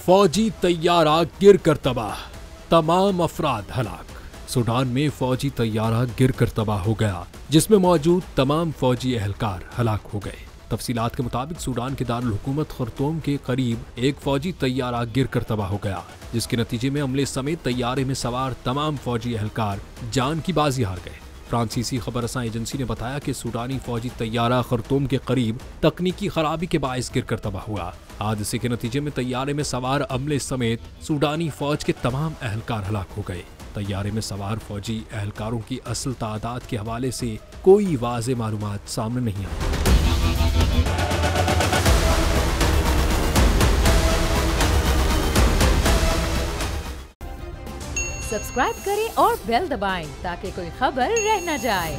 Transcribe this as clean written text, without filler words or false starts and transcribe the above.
फौजी तैयारा गिरकर तबाह, तमाम अफराद हलाक। सूडान में फौजी तैयारा गिरकर तबाह हो गया, जिसमें मौजूद तमाम फौजी एहलकार हलाक हो गए। तफसीलात के मुताबिक सूडान के दारुल हुकूमत खर्तूम के करीब एक फौजी तैयारा गिरकर तबाह हो गया, जिसके नतीजे में अमले समेत तैयारे में सवार तमाम फौजी एहलकार जान की बाजी हार गए। फ्रांसीसी खबर रसां एजेंसी ने बताया कि सूडानी फौजी तैयारा खर्तूम के करीब तकनीकी खराबी के बायस गिरकर तबाह हुआ। हादसे के नतीजे में तैयारे में सवार अमले समेत सूडानी फौज के तमाम एहलकार हलाक हो गए। तैयारे में सवार फौजी एहलकारों की असल तादाद के हवाले से कोई वाज़े मालूमात सामने नहीं आई। सब्सक्राइब करें और बेल दबाएं ताकि कोई खबर रह न जाए।